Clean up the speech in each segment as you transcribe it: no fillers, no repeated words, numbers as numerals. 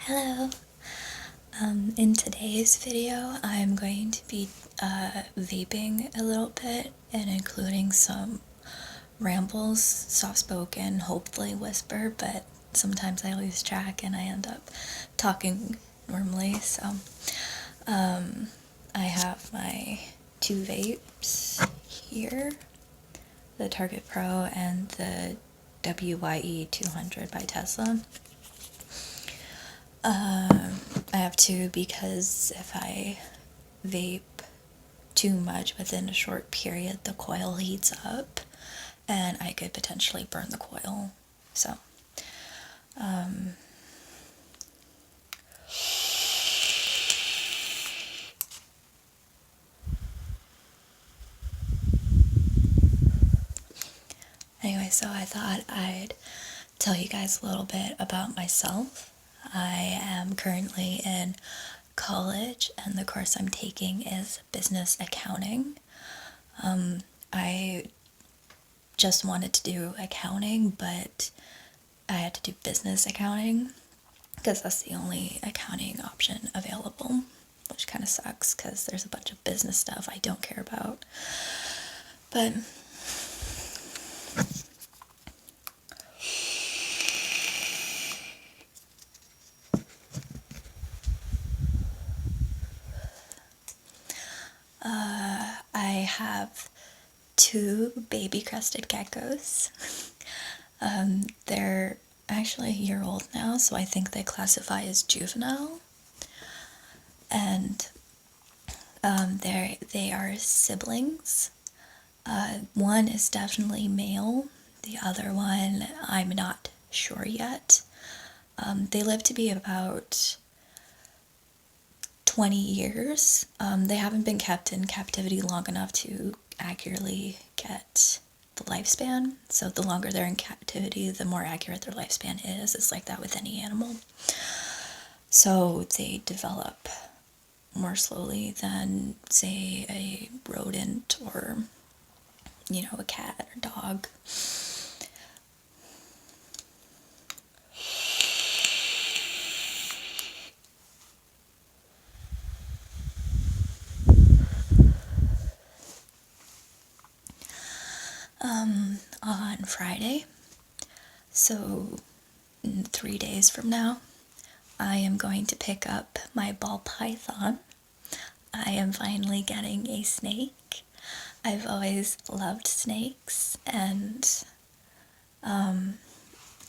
Hello! In today's video, I'm going to be vaping a little bit and including some rambles, soft-spoken, hopefully whisper, but sometimes I lose track and I end up talking normally, so I have my two vapes here, the Target Pro and the WYE 200 by Tesla. I have two because if I vape too much within a short period, the coil heats up and I could potentially burn the coil. So, anyway, so I thought I'd tell you guys a little bit about myself. I am currently in college and the course I'm taking is business accounting. I just wanted to do accounting, but I had to do business accounting because that's the only accounting option available, which kind of sucks because there's a bunch of business stuff I don't care about. But I have two baby crested geckos. They're actually a year old now, so I think they classify as juvenile. And they are siblings. One is definitely male. The other one, I'm not sure yet. They live to be about 20 years. They haven't been kept in captivity long enough to accurately get the lifespan. So the longer they're in captivity, the more accurate their lifespan is. It's like that with any animal. So they develop more slowly than, say, a rodent or, a cat or dog. On Friday, so 3 days from now, I am going to pick up my ball python. I am finally getting a snake. I've always loved snakes, and I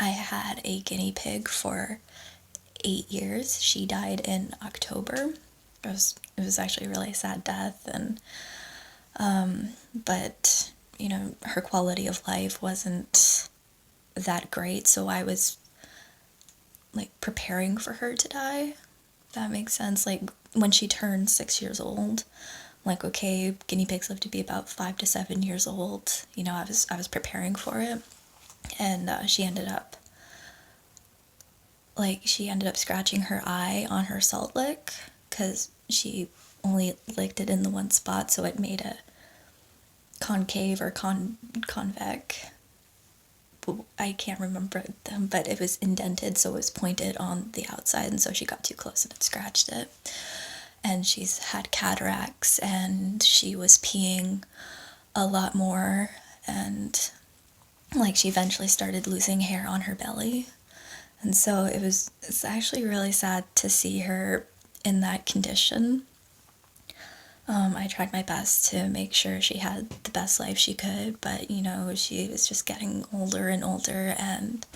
had a guinea pig for 8 years. She died in October. It was actually a really sad death, and but her quality of life wasn't that great, so I was like preparing for her to die. If that makes sense. Like when she turned 6 years old, like, okay, guinea pigs live to be about 5 to 7 years old. I was preparing for it, and she ended up scratching her eye on her salt lick because she only licked it in the one spot, so it made a concave or convex. I can't remember them, but it was indented, so it was pointed on the outside, and so she got too close and it scratched it. And she's had cataracts, and she was peeing a lot more, and she eventually started losing hair on her belly. And so it's actually really sad to see her in that condition. I tried my best to make sure she had the best life she could, but, she was just getting older and older, and,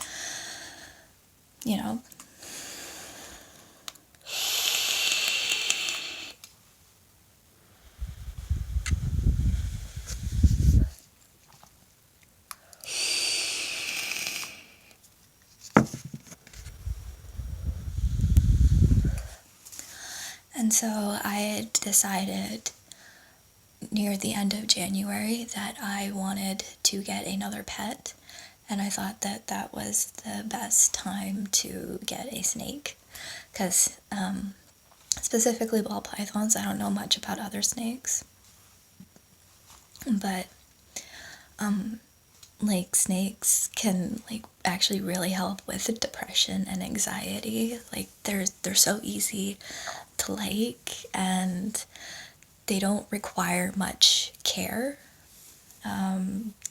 And so I had decided near the end of January that I wanted to get another pet, and I thought that that was the best time to get a snake, because specifically ball pythons, I don't know much about other snakes, but like snakes can like actually really help with depression and anxiety. Like they're so easy to like, and they don't require much care.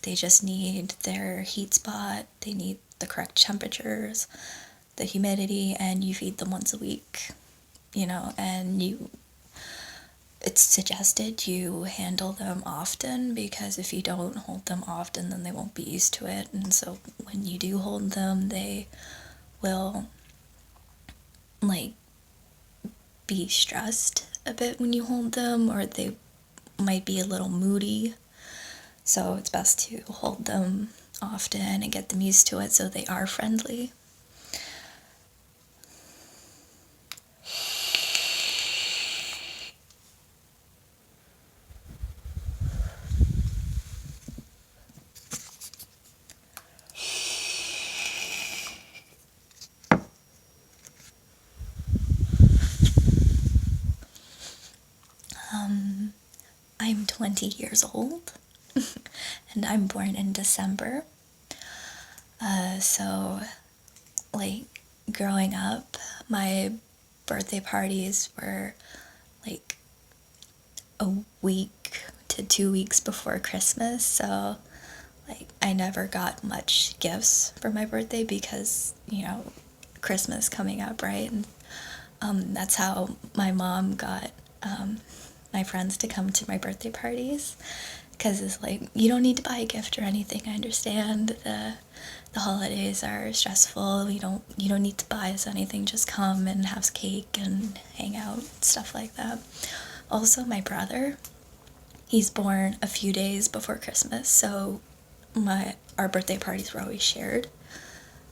They just need their heat spot, they need the correct temperatures, the humidity, and you feed them once a week, and it's suggested you handle them often, because if you don't hold them often, then they won't be used to it. And so when you do hold them, they will like be stressed a bit when you hold them, or they might be a little moody. So it's best to hold them often and get them used to it so they are friendly. I'm 20 years old and I'm born in December. So, like, growing up, my birthday parties were like a week to 2 weeks before Christmas. So, like, I never got much gifts for my birthday because, Christmas coming up, right? And that's how my mom got my friends to come to my birthday parties, because it's like, you don't need to buy a gift or anything. I understand the holidays are stressful. You don't need to buy us anything. Just come and have cake and hang out, stuff like that. Also, my brother, he's born a few days before Christmas, so our birthday parties were always shared.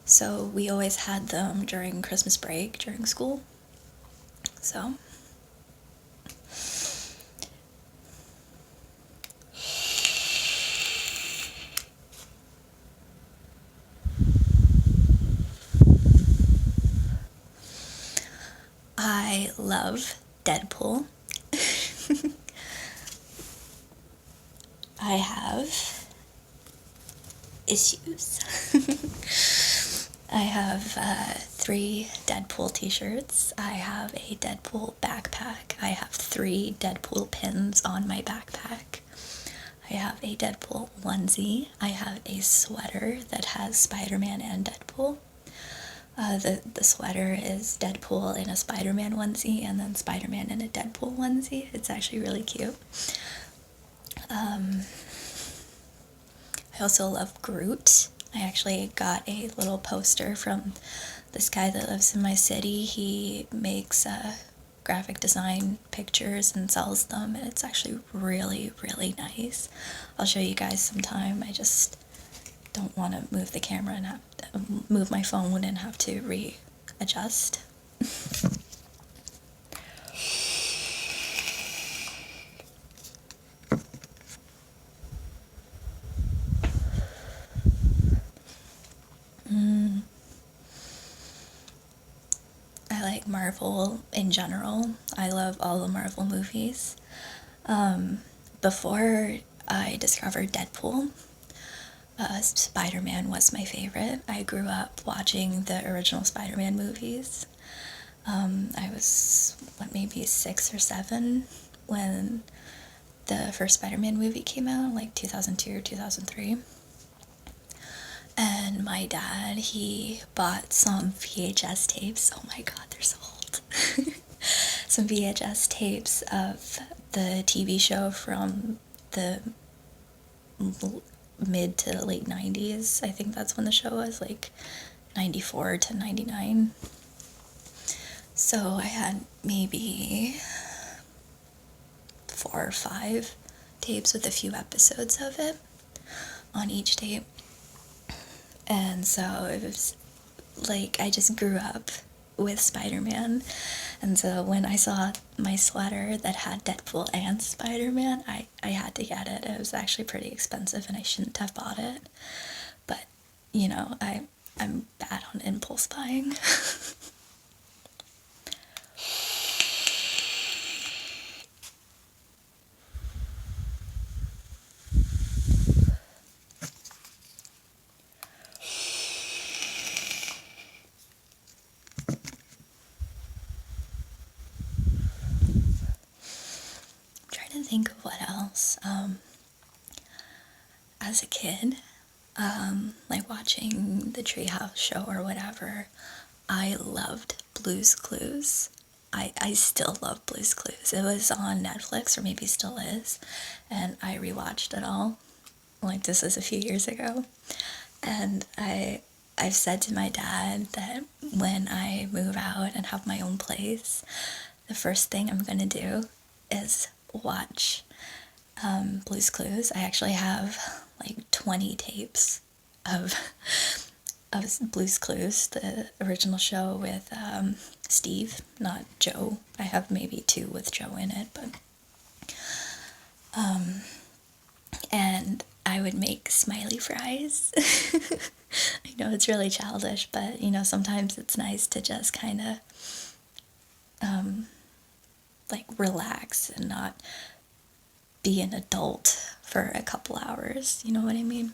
So we always had them during Christmas break during school. So I love Deadpool. I have issues. I have 3 Deadpool t-shirts. I have a Deadpool backpack. I have 3 Deadpool pins on my backpack. I have a Deadpool onesie. I have a sweater that has Spider-Man and Deadpool. The sweater is Deadpool in a Spider-Man onesie, and then Spider-Man in a Deadpool onesie. It's actually really cute. I also love Groot. I actually got a little poster from this guy that lives in my city. He makes graphic design pictures and sells them, and it's actually really, really nice. I'll show you guys sometime. I just don't want to move the camera and have to move my phone and have to readjust. I like Marvel in general. I love all the Marvel movies. Before I discovered Deadpool, Spider-Man was my favorite. I grew up watching the original Spider-Man movies. I was, maybe 6 or 7 when the first Spider-Man movie came out, like 2002 or 2003. And my dad, he bought some VHS tapes. Oh my god, they're so old. Some VHS tapes of the TV show from the mid to late 90s. I think that's when the show was, like 94 to 99. So I had maybe 4 or 5 tapes with a few episodes of it on each tape. And so it was like, I just grew up with Spider-Man. And so when I saw my sweater that had Deadpool and Spider-Man, I had to get it. It was actually pretty expensive and I shouldn't have bought it. But, I'm bad on impulse buying. think of what else. As a kid, like watching the Treehouse show or whatever, I loved Blue's Clues. I still love Blue's Clues. It was on Netflix, or maybe still is, and I rewatched it all. Like, this is a few years ago. And I've said to my dad that when I move out and have my own place, the first thing I'm gonna do is watch Blue's Clues. I actually have like 20 tapes of Blue's Clues, the original show with Steve, not Joe. I have maybe 2 with Joe in it, but and I would make smiley fries. I know it's really childish, but you know, sometimes it's nice to just kind of like relax and not be an adult for a couple hours. You know what I mean?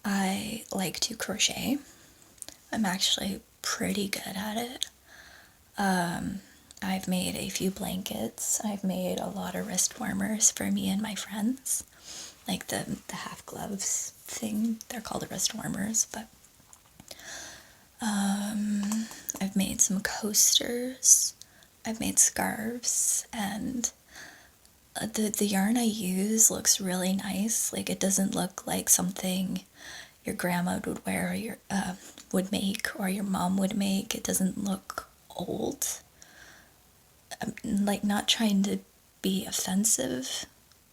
I like to crochet. I'm actually pretty good at it. I've made a few blankets. I've made a lot of wrist warmers for me and my friends. Like the half gloves thing. They're called wrist warmers, but I've made some coasters. I've made scarves, and the yarn I use looks really nice. Like, it doesn't look like something your grandma would wear, or your would make, or your mom would make. It doesn't look old. I'm like not trying to be offensive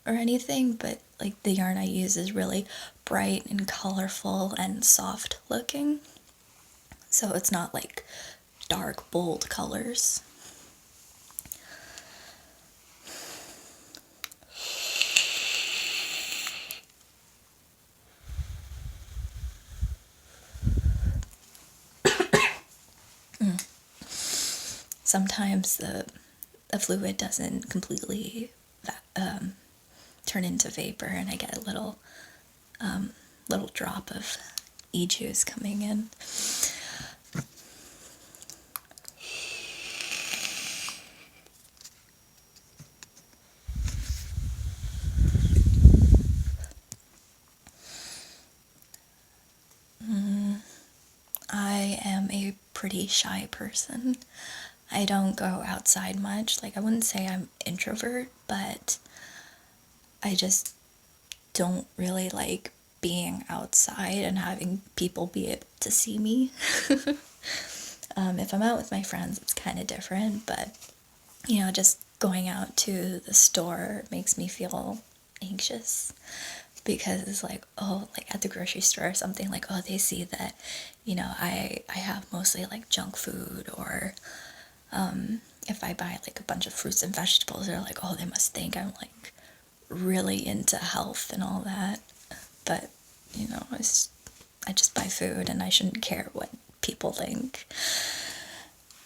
or anything, but like the yarn I use is really bright and colorful and soft looking. So it's not like dark, bold colors. Sometimes the fluid doesn't completely turn into vapor, and I get a little drop of e-juice coming in. I am a pretty shy person. I don't go outside much. Like, I wouldn't say I'm introvert, but I just don't really like being outside and having people be able to see me. If I'm out with my friends, it's kind of different, but you know, just going out to the store makes me feel anxious, because it's like, oh, like at the grocery store or something, like, oh, they see that, you know, I have mostly like junk food, or if I buy like a bunch of fruits and vegetables, they're like, oh, they must think I'm like really into health and all that. But you know, I just buy food, and I shouldn't care what people think.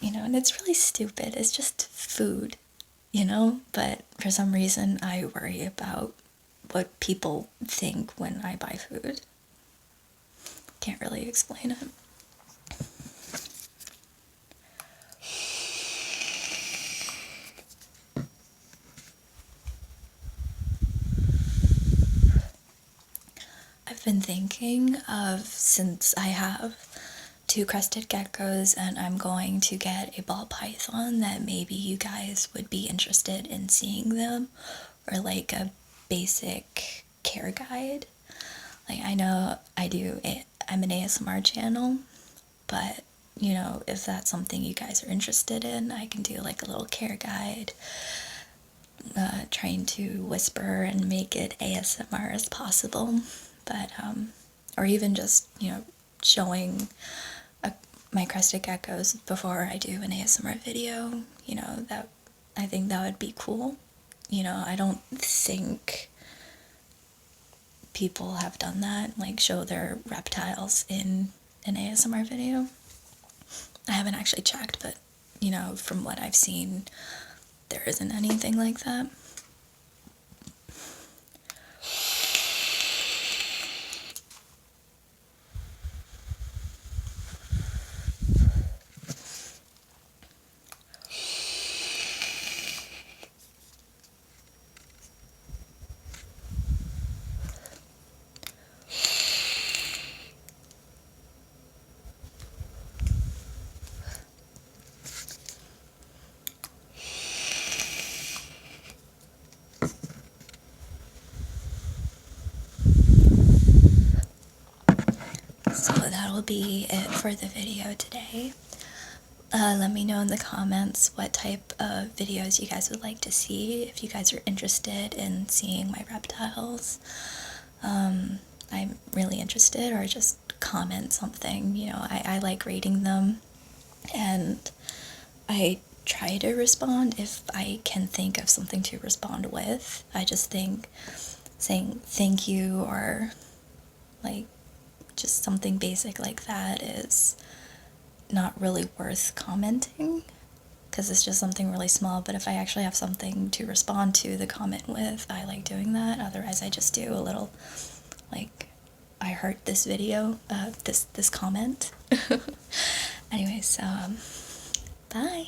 You know, and it's really stupid. It's just food, you know? But for some reason, I worry about what people think when I buy food. Can't really explain it. I've been thinking of, since I have 2 crested geckos and I'm going to get a ball python, that maybe you guys would be interested in seeing them, or like a basic care guide. Like, I know I'm an ASMR channel, but you know, if that's something you guys are interested in, I can do like a little care guide, trying to whisper and make it ASMR as possible. But or even just, you know, showing my crested geckos before I do an ASMR video. You know, that, I think that would be cool. You know, I don't think people have done that, like show their reptiles in an ASMR video. I haven't actually checked, but you know, from what I've seen, there isn't anything like that. for the video today. Let me know in the comments what type of videos you guys would like to see, if you guys are interested in seeing my reptiles. I'm really interested, or just comment something. You know, I like reading them, and I try to respond if I can think of something to respond with. I just think saying thank you, or like just something basic like that, is not really worth commenting, because it's just something really small. But if I actually have something to respond to the comment with, I like doing that. Otherwise I just do a little like, I heard this video, this comment. Anyways, bye.